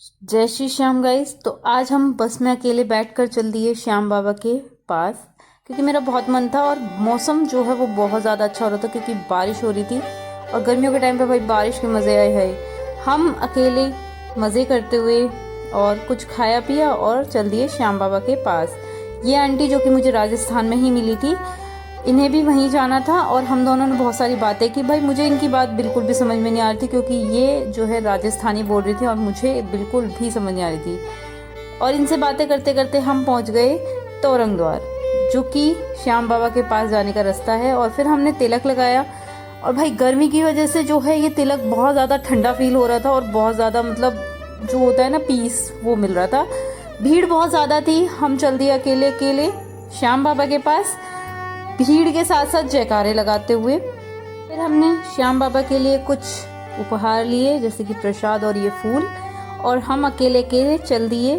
जय श्री श्याम गाइस। तो आज हम बस में अकेले बैठकर चल दिए श्याम बाबा के पास, क्योंकि मेरा बहुत मन था और मौसम जो है वो बहुत ज़्यादा अच्छा हो रहा था, क्योंकि बारिश हो रही थी और गर्मियों के टाइम पे भाई बारिश के मज़े आए हैं। हम अकेले मज़े करते हुए और कुछ खाया पिया और चल दिए श्याम बाबा के पास। ये आंटी जो कि मुझे राजस्थान में ही मिली थी, इन्हें भी वहीं जाना था और हम दोनों ने बहुत सारी बातें की। भाई मुझे इनकी बात बिल्कुल भी समझ में नहीं आ रही थी, क्योंकि ये जो है राजस्थानी बोल रही थी और मुझे बिल्कुल भी समझ नहीं आ रही थी। और इनसे बातें करते करते हम पहुंच गए तोरंग द्वार, जो कि श्याम बाबा के पास जाने का रास्ता है। और फिर हमने तिलक लगाया और भाई गर्मी की वजह से जो है ये तिलक बहुत ज़्यादा ठंडा फील हो रहा था और बहुत ज़्यादा मतलब जो होता है ना पीस, वो मिल रहा था। भीड़ बहुत ज़्यादा थी। हम चल दिए अकेले अकेले श्याम बाबा के पास, भीड़ के साथ साथ जयकारे लगाते हुए। फिर हमने श्याम बाबा के लिए कुछ उपहार लिए, जैसे कि प्रसाद और ये फूल, और हम अकेले अकेले चल दिए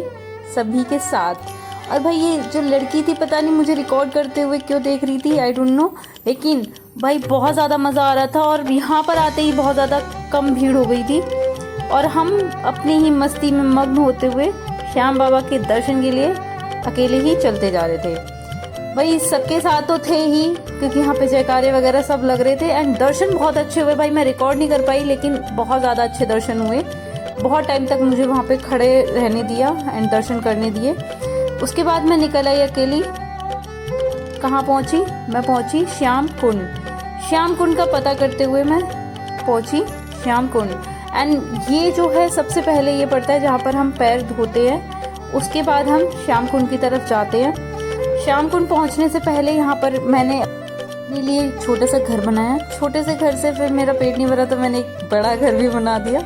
सभी के साथ। और भाई ये जो लड़की थी, पता नहीं मुझे रिकॉर्ड करते हुए क्यों देख रही थी, आई डोंट नो, लेकिन भाई बहुत ज़्यादा मज़ा आ रहा था। और यहाँ पर आते ही बहुत ज़्यादा कम भीड़ हो गई थी और हम अपनी ही मस्ती में मग्न होते हुए श्याम बाबा के दर्शन के लिए अकेले ही चलते जा रहे थे। भाई सबके साथ तो थे ही, क्योंकि यहाँ पे जयकारे वगैरह सब लग रहे थे एंड दर्शन बहुत अच्छे हुए। भाई मैं रिकॉर्ड नहीं कर पाई, लेकिन बहुत ज़्यादा अच्छे दर्शन हुए। बहुत टाइम तक मुझे वहाँ पे खड़े रहने दिया एंड दर्शन करने दिए। उसके बाद मैं निकल आई अकेली। कहाँ पहुँची? मैं पहुँची श्याम कुंड। श्याम कुंड का पता करते हुए मैं पहुँची श्याम कुंड। एंड ये जो है सबसे पहले ये पड़ता है जहाँ पर हम पैर धोते हैं, उसके बाद हम श्याम कुंड की तरफ जाते हैं। श्याम कुंड पहुंचने से पहले यहाँ पर मैंने अपने लिए एक छोटा सा घर बनाया। छोटे से घर से फिर मेरा पेट नहीं भरा, तो मैंने एक बड़ा घर भी बना दिया,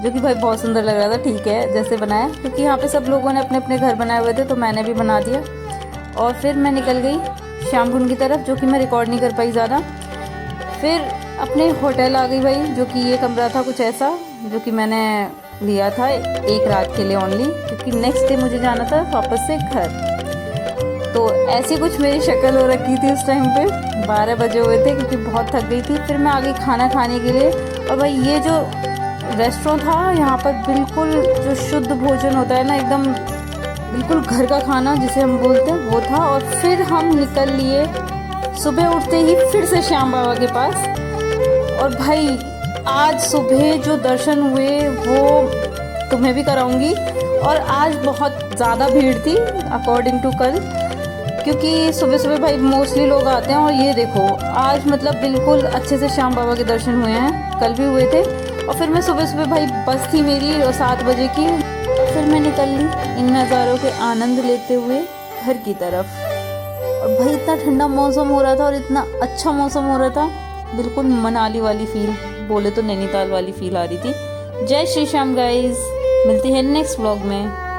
जो कि भाई बहुत सुंदर लग रहा था। ठीक है जैसे बनाया, क्योंकि यहाँ पे सब लोगों ने अपने अपने घर बनाए हुए थे, तो मैंने भी बना दिया। और फिर मैं निकल गई श्याम कुंड की तरफ, जो कि मैं रिकॉर्ड नहीं कर पाई ज़्यादा। फिर अपने होटल आ गई भाई, जो कि ये कमरा था कुछ ऐसा, जो कि मैंने लिया था एक रात के लिए ओनली, क्योंकि नेक्स्ट डे मुझे जाना था वापस से घर। तो ऐसी कुछ मेरी शक्ल हो रखी थी उस टाइम पे। 12 बजे हुए थे, क्योंकि बहुत थक गई थी। फिर मैं आ गई खाना खाने के लिए। और भाई ये जो रेस्टोरेंट था, यहाँ पर बिल्कुल जो शुद्ध भोजन होता है ना, एकदम बिल्कुल घर का खाना जिसे हम बोलते हैं, वो था। और फिर हम निकल लिए सुबह उठते ही फिर से श्याम बाबा के पास। और भाई आज सुबह जो दर्शन हुए वो तुम्हें भी कराऊंगी। और आज बहुत ज़्यादा भीड़ थी अकॉर्डिंग टू कल, क्योंकि सुबह सुबह भाई मोस्टली लोग आते हैं। और ये देखो आज मतलब बिल्कुल अच्छे से श्याम बाबा के दर्शन हुए हैं, कल भी हुए थे। और फिर मैं सुबह सुबह भाई बस थी मेरी 7 बजे की, फिर मैं निकल ली इन नज़ारों के आनंद लेते हुए घर की तरफ। और भाई इतना ठंडा मौसम हो रहा था और इतना अच्छा मौसम हो रहा था, बिल्कुल मनाली वाली फील, बोले तो नैनीताल वाली फील आ रही थी। जय श्री श्याम गाइज, मिलती है नेक्स्ट व्लॉग में।